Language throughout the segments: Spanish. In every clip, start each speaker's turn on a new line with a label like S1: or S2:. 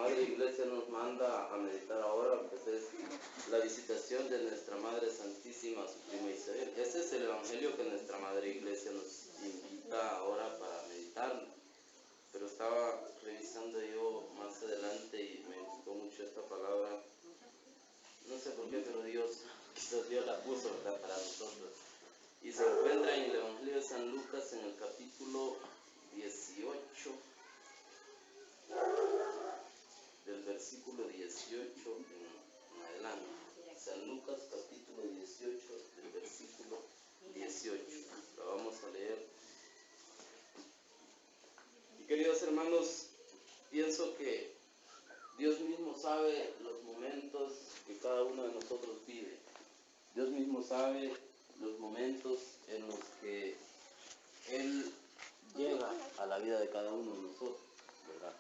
S1: Madre Iglesia nos manda a meditar ahora, pues es la visitación de nuestra Madre Santísima, su prima Isabel. Ese es el Evangelio que nuestra Madre Iglesia nos invita ahora para meditar. Pero estaba revisando yo más adelante y me gustó mucho esta palabra. No sé por qué, pero quizás Dios la puso, ¿verdad?, para nosotros. Y se encuentra en el Evangelio de San Lucas, en el capítulo 18, del versículo 18 en adelante. San Lucas, capítulo 18, del versículo 18. Lo vamos a leer. Y queridos hermanos, pienso que Dios mismo sabe los momentos que cada uno de nosotros vive. Dios mismo sabe los momentos en los que Él llega a la vida de cada uno de nosotros, ¿verdad?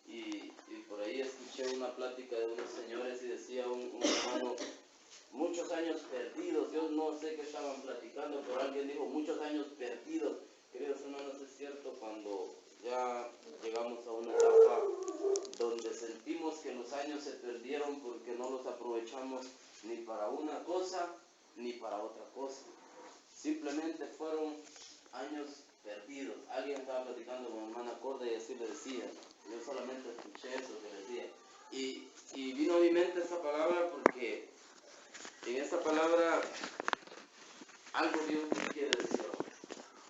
S1: Y por ahí escuché una plática de unos señores y decía un hermano, muchos años perdidos. Yo no sé qué estaban platicando, pero alguien dijo, muchos años perdidos. Queridos hermanos, es cierto, cuando ya llegamos a una etapa donde sentimos que los años se perdieron porque no los aprovechamos ni para una cosa ni para otra cosa. Simplemente fueron años perdidos. Alguien estaba platicando con mi hermana Corda y así le decía. Yo solamente escuché eso que decía. Y vino a mi mente esta palabra porque en esta palabra algo Dios nos quiere decir ahora.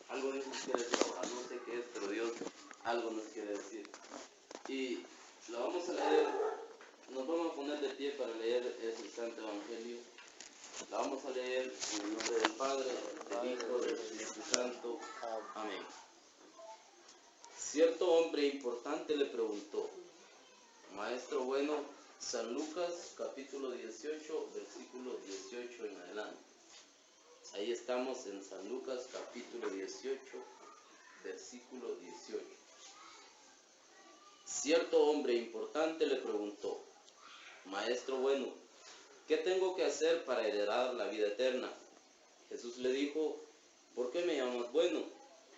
S1: Algo Dios nos quiere decir ahora. No sé qué es, pero Dios algo nos quiere decir. Y lo vamos a leer, nos vamos a poner de pie para leer ese Santo Evangelio. La vamos a leer en el nombre del Padre, del Hijo, del Espíritu Santo. Amén. Cierto hombre importante le preguntó, Maestro bueno, San Lucas capítulo 18, versículo 18 en adelante. Ahí estamos en San Lucas capítulo 18, versículo 18. Cierto hombre importante le preguntó, Maestro bueno, ¿qué tengo que hacer para heredar la vida eterna? Jesús le dijo, ¿por qué me llamas bueno?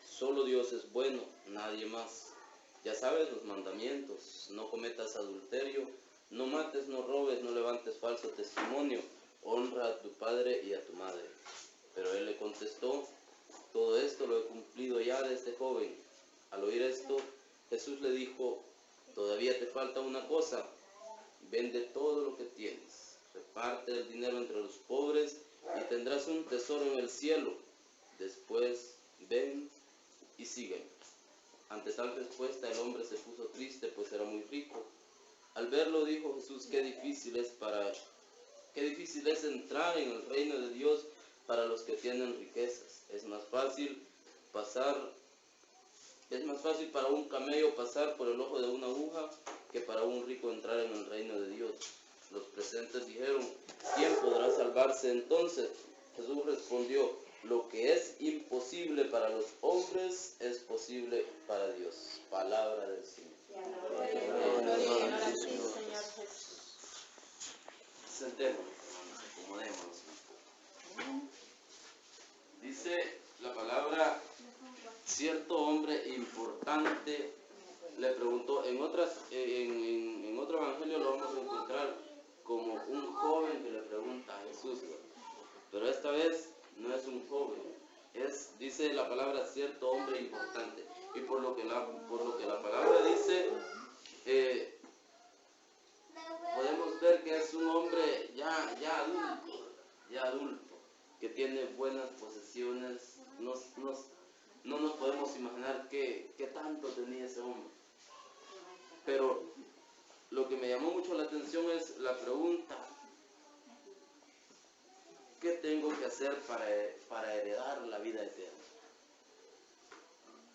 S1: Solo Dios es bueno, nadie más. Ya sabes los mandamientos, no cometas adulterio, no mates, no robes, no levantes falso testimonio, honra a tu padre y a tu madre. Pero él le contestó, todo esto lo he cumplido ya desde joven. Al oír esto, Jesús le dijo, todavía te falta una cosa, vende todo lo que tienes, reparte el dinero entre los pobres y tendrás un tesoro en el cielo. Después, ven y sígueme. Ante tal respuesta el hombre se puso triste, pues era muy rico. Al verlo dijo Jesús, qué difícil es entrar en el reino de Dios para los que tienen riquezas. Es más fácil para un camello pasar por el ojo de una aguja que para un rico entrar en el reino de Dios. Los presentes dijeron, ¿quién podrá salvarse entonces? Jesús respondió, lo que es imposible para los hombres es posible para Dios. Palabra del Señor. Sentémonos, hermanos, acomodémonos. Dice la palabra, cierto hombre importante le preguntó, en otro evangelio lo vamos a encontrar como un joven que le pregunta a Jesús, pero esta vez no es un joven, dice la palabra cierto hombre importante, y por lo que la palabra dice, podemos ver que es un hombre ya adulto, que tiene buenas posesiones. No nos podemos imaginar qué tanto tenía ese hombre. Pero lo que me llamó mucho la atención es la pregunta, ¿qué tengo que hacer para heredar la vida eterna?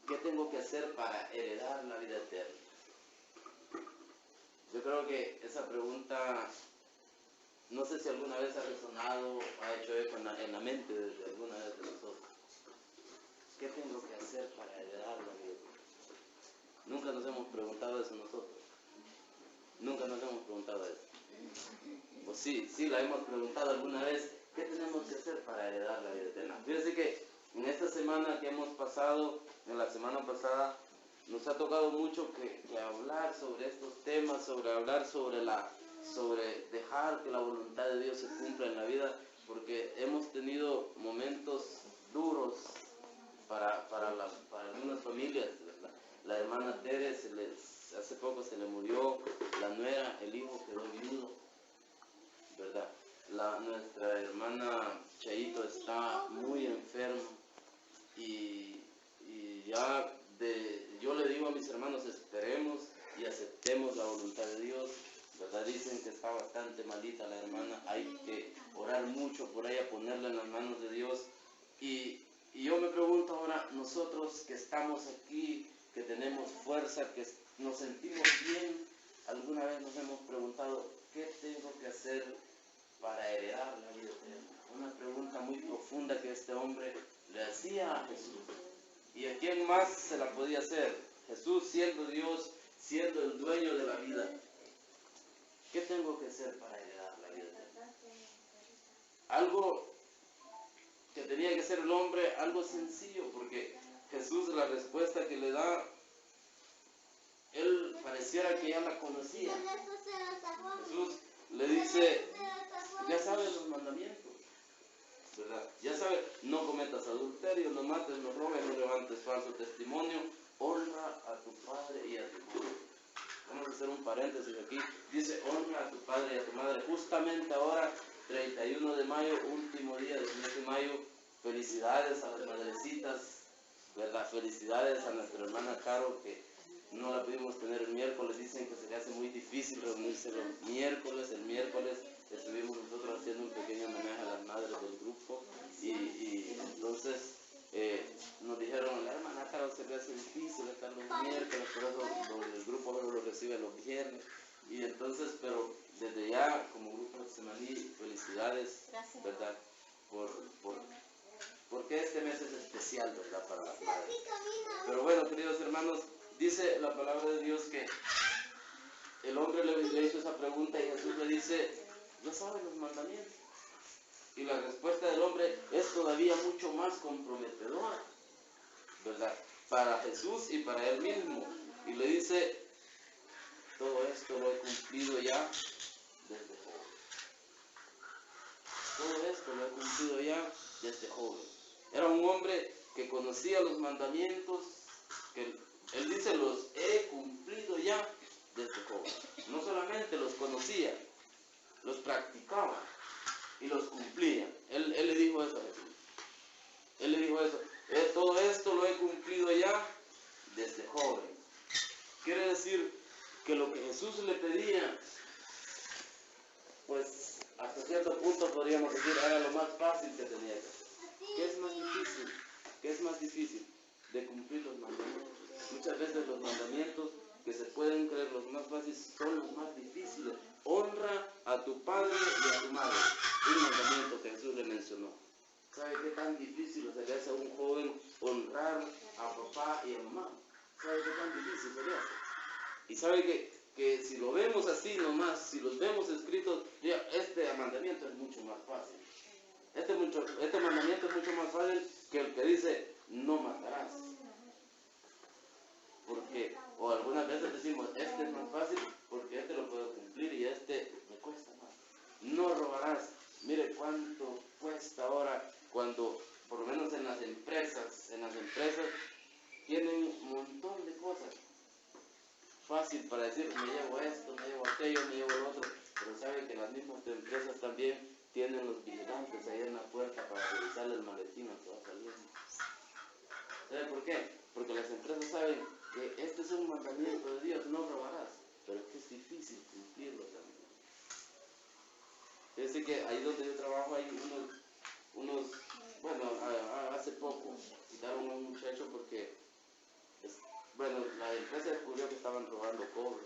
S1: ¿Qué tengo que hacer para heredar la vida eterna? Yo creo que esa pregunta, no sé si alguna vez ha resonado, ha hecho eco en la mente de alguna vez de nosotros. ¿Qué tengo que hacer para heredar la vida eterna? Nunca nos hemos preguntado eso nosotros. Nunca nos hemos preguntado eso. Pues sí, la hemos preguntado alguna vez. ¿Qué tenemos que hacer para heredar la vida eterna? Fíjense que en esta semana que hemos pasado, en la semana pasada, nos ha tocado mucho que hablar sobre estos temas, sobre dejar que la voluntad de Dios se cumpla en la vida, porque hemos tenido momentos duros para algunas familias. La hermana Tere, hace poco se le murió la nuera, el hijo quedó viudo, ¿verdad? Nuestra hermana Chayito está muy enferma y yo le digo a mis hermanos, esperemos y aceptemos la voluntad de Dios, ¿verdad? Dicen que está bastante malita la hermana, hay que orar mucho por ella, ponerla en las manos de Dios. Y yo me pregunto ahora, nosotros que estamos aquí, que tenemos fuerza, que nos sentimos bien, ¿alguna vez nos hemos preguntado qué tengo que hacer para heredar la vida eterna? Una pregunta muy profunda que este hombre le hacía a Jesús. ¿Y a quién más se la podía hacer? Jesús, siendo Dios, siendo el dueño de la vida. ¿Qué tengo que hacer para heredar la vida eterna? Algo que tenía que hacer el hombre, algo sencillo, porque Jesús, la respuesta que le da, él pareciera que ya la conocía. Jesús le dice, ya sabes los mandamientos, ¿verdad? Ya sabes, no cometas adulterio, no mates, no robes, no levantes falso testimonio, honra a tu padre y a tu madre. Vamos a hacer un paréntesis aquí. Dice, honra a tu padre y a tu madre. Justamente ahora, 31 de mayo, último día del mes de mayo, felicidades a las madrecitas, ¿verdad? Felicidades a nuestra hermana Caro, que no la pudimos tener el miércoles. Dicen que se le hace muy difícil reunirse los miércoles. El miércoles estuvimos nosotros haciendo un pequeño homenaje a las madres del grupo y entonces nos dijeron, la hermana Caro se le hace difícil estar los miércoles, por eso el grupo solo lo recibe los viernes. Y entonces, pero desde ya, como grupo de Semaní, felicidades, ¿verdad? Porque este mes es especial, ¿verdad? Para las madres. Pero bueno, queridos hermanos, dice la palabra de Dios que el hombre le hizo esa pregunta y Jesús le dice, ya saben los mandamientos. Y la respuesta del hombre es todavía mucho más comprometedora, ¿verdad? Para Jesús y para él mismo. Y le dice, todo esto lo he cumplido ya desde joven. Todo esto lo he cumplido ya desde joven. Era un hombre que conocía los mandamientos, que él dice, los he cumplido ya desde joven. No solamente los conocía, los practicaba y los cumplía. Él le dijo eso a Jesús. Él le dijo eso. Todo esto lo he cumplido ya desde joven. Quiere decir que lo que Jesús le pedía, pues hasta cierto punto podríamos decir, era lo más fácil que tenía que hacer. ¿Qué es más difícil? ¿Qué es más difícil? De cumplir los mandamientos. Muchas veces los mandamientos que se pueden creer los más fáciles son los más difíciles. Honra a tu padre y a tu madre. Un mandamiento que Jesús le mencionó. ¿Sabe qué tan difícil se le hace a un joven honrar a papá y a mamá? ¿Sabe qué tan difícil se le hace? Y sabe que si lo vemos así nomás, si los vemos escritos, este mandamiento es mucho más fácil. Este mandamiento es mucho más fácil que el que dice, no matarás. Porque, o algunas veces decimos, este es más fácil porque este lo puedo cumplir y este me cuesta más. No robarás. Mire cuánto cuesta ahora cuando, por lo menos en las empresas tienen un montón de cosas. Fácil para decir, me llevo esto, me llevo aquello, me llevo lo otro, pero saben que las mismas empresas también tienen los vigilantes ahí en la puerta para revisar el maletín al que va saliendo. ¿Sabe por qué? Porque las empresas saben que este es un mandamiento de Dios, no robarás, pero que es difícil cumplirlo también. Es decir que ahí donde yo trabajo hay hace poco quitaron a un muchacho porque la empresa descubrió que estaban robando cobre.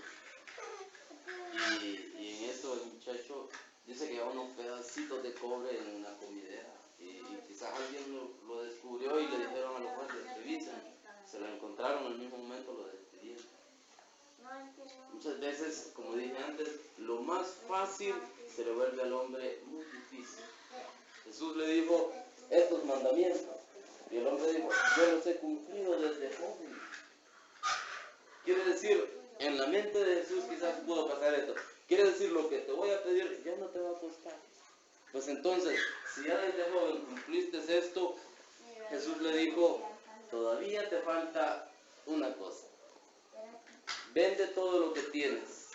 S1: Y en eso el muchacho dice que llevaba unos pedacitos de cobre en la comidera. Y quizás alguien lo descubrió y le dijeron a los jueces que revisen. Se lo encontraron en el mismo momento, lo despidieron. Muchas veces, como dije antes, lo más fácil se le vuelve al hombre muy difícil. Jesús le dijo estos mandamientos. Y el hombre dijo, yo los he cumplido desde joven. Quiere decir, en la mente de Jesús quizás pudo pasar esto. Quiere decir, lo que te voy a pedir ya no te va a costar. Pues entonces, si ya desde joven cumpliste esto, Jesús le dijo, todavía te falta una cosa. Vende todo lo que tienes,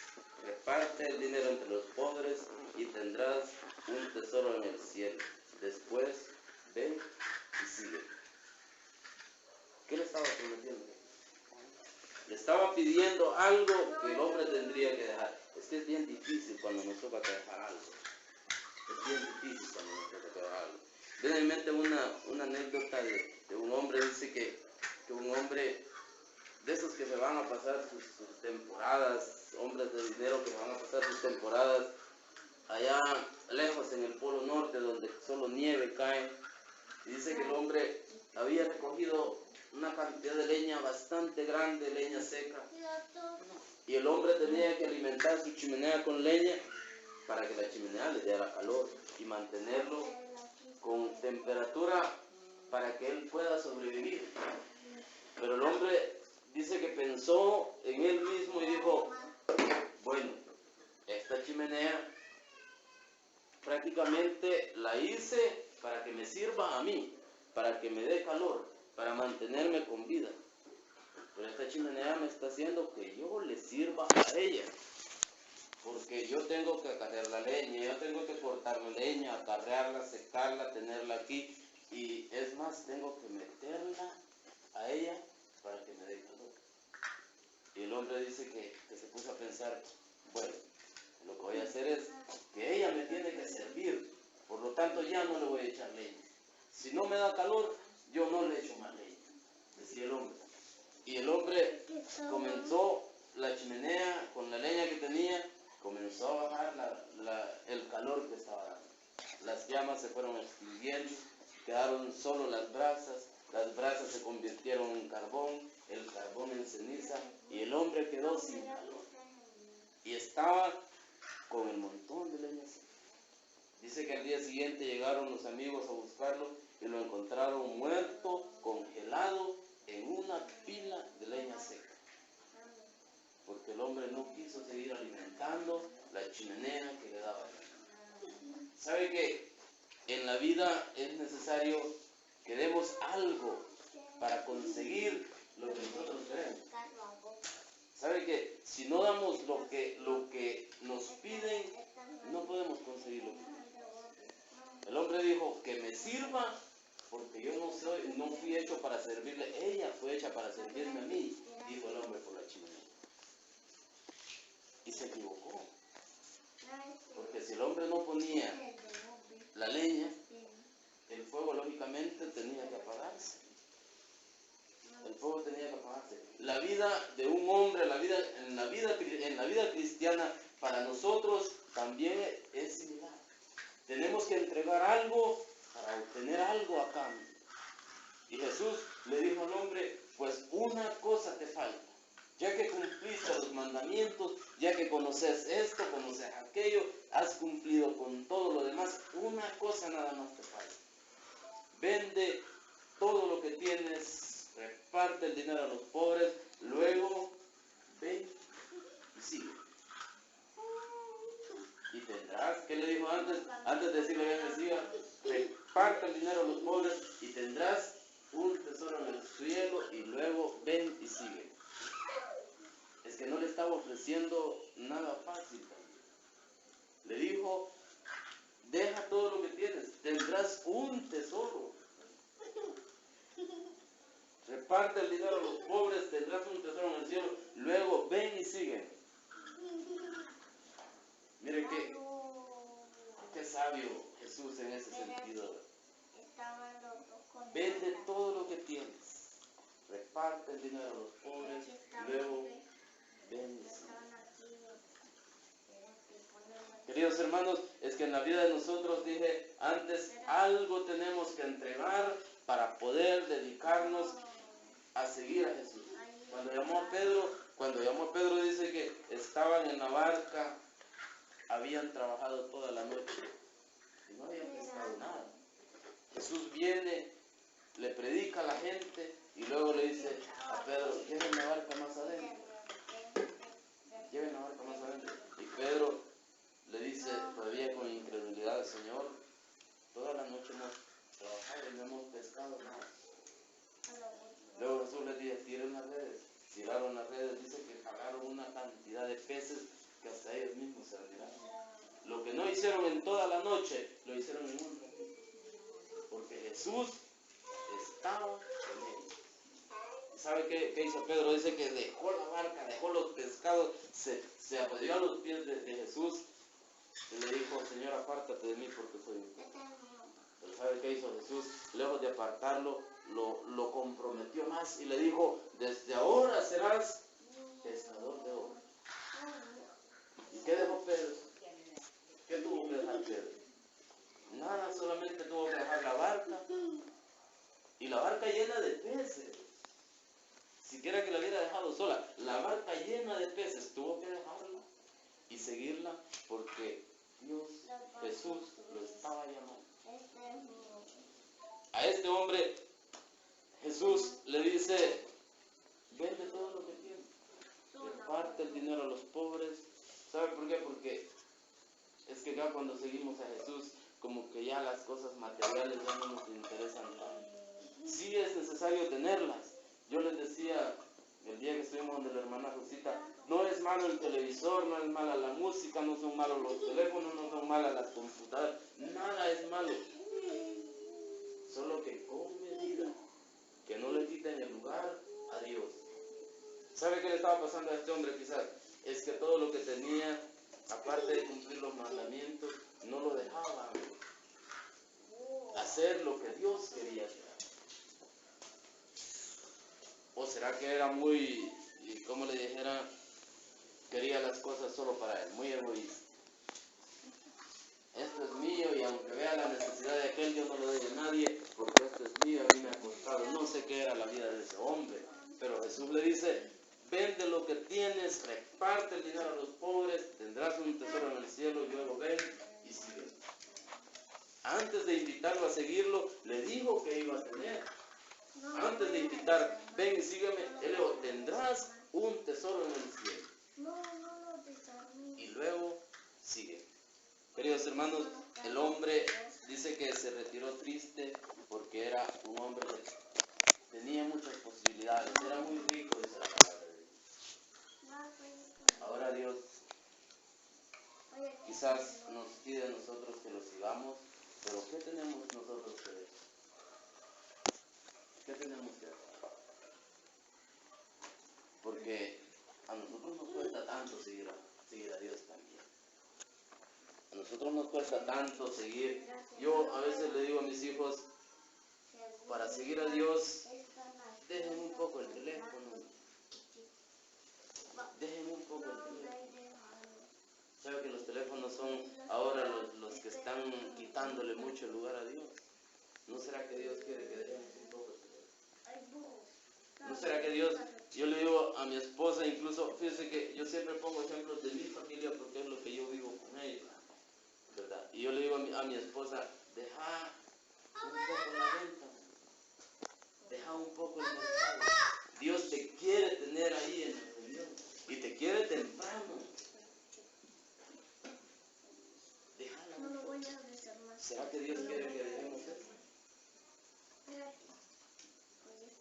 S1: reparte el dinero entre los pobres y tendrás un tesoro en el cielo. Después, ven y sigue. ¿Qué le estaba prometiendo? Le estaba pidiendo algo que el hombre tendría que dejar. Es que es bien difícil cuando nos toca dejar algo. Es bien difícil cuando nos toca dejar algo. Viene a mi mente una anécdota de un hombre, dice que un hombre de esos que se van a pasar sus temporadas, hombres de dinero que van a pasar sus temporadas allá lejos en el Polo Norte donde solo nieve cae. Y dice que el hombre había recogido una cantidad de leña bastante grande, leña seca. Y el hombre tenía que alimentar su chimenea con leña para que la chimenea le diera calor y mantenerlo con temperatura para que él pueda sobrevivir. Pero el hombre dice que pensó en él mismo y dijo, bueno, esta chimenea prácticamente la hice para que me sirva a mí, para que me dé calor, para mantenerme con vida. Pero esta chimenea me está haciendo que yo le sirva a ella. Porque yo tengo que acarrear la leña, yo tengo que cortar la leña, acarrearla, secarla, tenerla aquí. Y es más, tengo que meterla a ella para que me dé calor. Y el hombre dice que se puso a pensar, bueno, lo que voy a hacer es que ella me tiene que servir. Por lo tanto, ya no le voy a echar leña. Si no me da calor, yo no le echo más leña, decía el hombre. Y el hombre comenzó la chimenea con la leña que tenía, comenzó a bajar el calor que estaba dando. Las llamas se fueron extinguiendo, quedaron solo las brasas se convirtieron en carbón, el carbón en ceniza, y el hombre quedó sin calor. Y estaba con el montón de leña seca. Dice que al día siguiente llegaron los amigos a buscarlo y lo encontraron muerto, congelado, en una pila de leña seca. Porque el hombre no quiso seguir alimentando la chimenea que le daba. ¿Sabe que en la vida es necesario que demos algo para conseguir lo que nosotros queremos? ¿Sabe que si no damos lo que nos piden, no podemos conseguir lo que queremos? El hombre dijo, que me sirva, porque yo no fui hecho para servirle, ella fue hecha para servirme a mí, dijo el hombre por la chimenea. Y se equivocó. Porque si el hombre no ponía la leña, el fuego lógicamente tenía que apagarse. El fuego tenía que apagarse. La vida de un hombre, en la vida cristiana, para nosotros también es similar. Tenemos que entregar algo para obtener algo a cambio. Y Jesús le dijo al hombre, pues una cosa te falta. Ya que cumpliste los mandamientos, ya que conoces esto, conoces aquello, has cumplido con todo lo demás, una cosa nada más te falta. Vende todo lo que tienes, reparte el dinero a los pobres, luego ven y sigue. Y tendrás, ¿qué le dijo antes? Antes de decirle ven y siga, reparte el dinero a los pobres y tendrás un tesoro en el cielo y luego ven y sigue. Es que no le estaba ofreciendo nada fácil también. Le dijo, deja todo lo que tienes, tendrás un tesoro. Reparte el dinero a los pobres, tendrás un tesoro en el cielo, luego ven y sigue. Mire qué sabio Jesús en ese sentido. Vende todo lo que tienes, reparte el dinero a los pobres, luego ven y sigue. Queridos hermanos, es que en la vida de nosotros, dije antes, algo tenemos que entregar para poder dedicarnos a seguir a Jesús. Cuando llamó a Pedro dice que estaban en la barca, habían trabajado toda la noche y no habían pescado nada. Jesús viene, le predica a la gente y luego le dice a Pedro, lleven la barca más adentro. lleven la barca más adelante. Y Pedro le dice todavía con incredulidad al Señor, toda la noche hemos trabajado y no hemos pescado nada. Luego Jesús les dice, tiren las redes. Tiraron las redes, dice que jalaron una cantidad de peces que hasta ellos mismos se retiraron. Lo que no hicieron en toda la noche, lo hicieron en un ratito. Porque Jesús estaba en ellos. ¿Sabe qué hizo Pedro? Dice que dejó la barca, dejó los pescados, se apoyó a los pies de Jesús y le dijo, Señor, apártate de mí porque soy un pecador. Pero ¿sabe qué hizo Jesús? Lejos de apartarlo, lo comprometió más y le dijo, desde ahora serás pescador de hombres. ¿Y qué dejó Pedro? ¿Qué tuvo que dejar Pedro? Nada, solamente tuvo que dejar la barca y la barca llena de peces. Siquiera que la hubiera dejado sola, la barca llena de peces, tuvo que dejarla y seguirla porque Dios, Jesús, lo estaba llamando. A este hombre Jesús le dice, vende todo lo que tienes, reparte el dinero a los pobres. ¿Sabe por qué? Porque es que acá cuando seguimos a Jesús, como que ya las cosas materiales ya no nos interesan tanto. Sí es necesario tenerlas. Yo les decía el día que estuvimos donde la hermana Rosita, no es malo el televisor, no es mala la música, no son malos los teléfonos, no son malas las computadoras, nada es malo. Solo que con medida, que no le quiten el lugar a Dios. ¿Sabe qué le estaba pasando a este hombre quizás? Es que todo lo que tenía, aparte de cumplir los mandamientos, no lo dejaba hacer lo que Dios quería hacer. ¿O será que era muy, como le dijera, quería las cosas solo para él, muy egoísta? Esto es mío y aunque vea la necesidad de aquel, yo no lo doy a nadie, porque esto es mío, a mí me ha costado. No sé qué era la vida de ese hombre, pero Jesús le dice, vende lo que tienes, reparte el dinero a los pobres, tendrás un tesoro en el cielo y luego ven y sigue. Antes de invitarlo a seguirlo, le dijo que iba a tener. Antes de invitar, ven y sígueme, él le dijo, tendrás un tesoro en el cielo. Y luego sigue. Queridos hermanos, el hombre dice que se retiró triste porque era un hombre que tenía muchas posibilidades, era muy rico, dice la palabra de Dios. Ahora Dios quizás nos pide a nosotros que lo sigamos, pero ¿qué tenemos nosotros que hacer? ¿Qué tenemos que hacer? Porque a nosotros nos cuesta tanto seguir a Dios también. A nosotros nos cuesta tanto seguir. Yo a veces le digo a mis hijos, para seguir a Dios, dejen un poco el teléfono. Dejen un poco el teléfono. ¿Sabe que los teléfonos son ahora los que están quitándole mucho el lugar a Dios? ¿No será que Dios quiere que dejemos un poco el teléfono? ¿No será que Dios, yo le digo a mi esposa, incluso, fíjese que yo siempre pongo ejemplos de mi familia porque es lo que yo vivo con ellos, ¿verdad? Y yo le digo a mi esposa, deja un poco la venta, deja un poco el mercado. Dios te quiere tener ahí en la reunión y te quiere temprano. Déjala. ¿Será que Dios quiere que dejemos eso?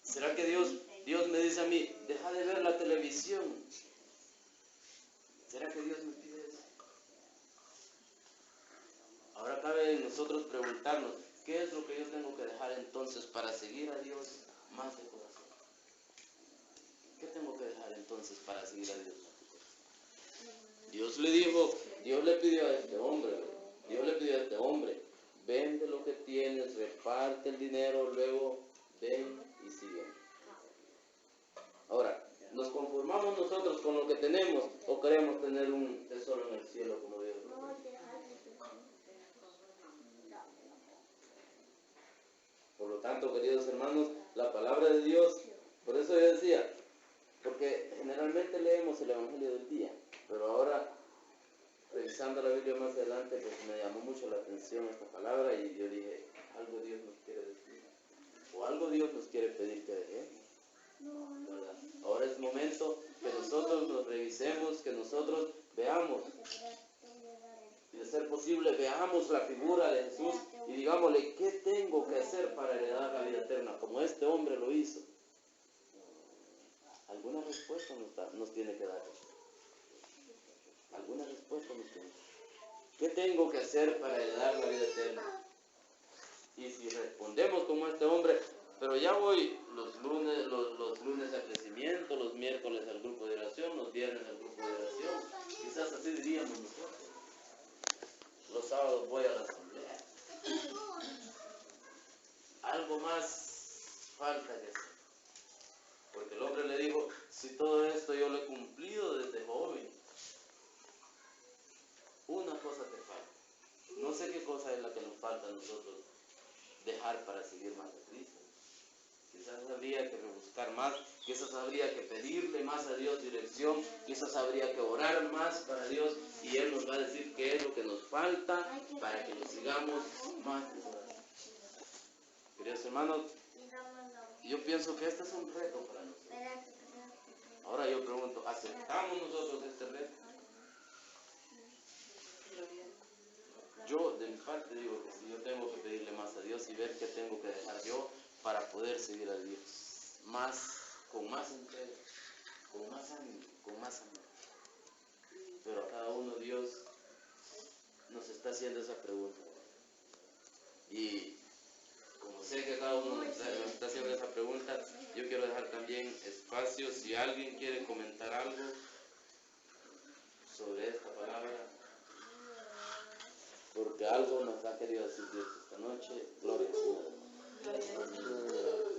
S1: ¿Será que Dios me dice a mí, deja de ver la televisión? ¿Será que Dios me pide eso? Ahora cabe en nosotros preguntarnos, ¿qué es lo que yo tengo que dejar entonces para seguir a Dios más de corazón? ¿Qué tengo que dejar entonces para seguir a Dios más de corazón? Dios le pidió a este hombre, vende lo que tienes, reparte el dinero, luego ven y sigue. Ahora, ¿nos conformamos nosotros con lo que tenemos o queremos tener un tesoro en el cielo como Dios lo quiere? Por lo tanto, queridos hermanos, la palabra de Dios, por eso yo decía, porque generalmente leemos el Evangelio del día, pero ahora, revisando la Biblia más adelante, pues me llamó mucho la atención esta palabra y yo dije, algo Dios nos quiere decir, o algo Dios nos quiere pedir que dejemos, ¿verdad? Ahora es momento que nosotros nos revisemos, que nosotros veamos, y de ser posible veamos la figura de Jesús y digámosle, ¿qué tengo que hacer para heredar la vida eterna? Como este hombre lo hizo. Alguna respuesta nos tiene que dar. Alguna respuesta nos tiene. ¿Qué tengo que hacer para heredar la vida eterna? Y si respondemos como este hombre, pero ya voy los lunes al crecimiento, los miércoles al grupo de oración, los viernes al grupo de oración, quizás así diríamos nosotros. Los sábados voy a la asamblea. Algo más falta que hacer. Porque el hombre le dijo, si todo esto yo lo he cumplido desde joven, una cosa te falta. No sé qué cosa es la que nos falta a nosotros dejar para seguir más a Cristo. Quizás habría que rebuscar más, quizás habría que pedirle más a Dios dirección, quizás habría que orar más para Dios y Él nos va a decir qué es lo que nos falta para que lo sigamos más. Queridos hermanos, yo pienso que este es un reto para nosotros. Ahora yo pregunto, ¿aceptamos nosotros este reto? Yo de mi parte digo que sí, yo tengo que pedirle más a Dios y ver qué tengo que dejar yo para poder seguir a Dios con más entrega, con más ánimo, con más amor. Pero a cada uno Dios nos está haciendo esa pregunta. Y como sé que cada uno nos está haciendo esa pregunta, yo quiero dejar también espacio si alguien quiere comentar algo sobre esta palabra, porque algo nos ha querido decir Dios esta noche. Gloria al Señor.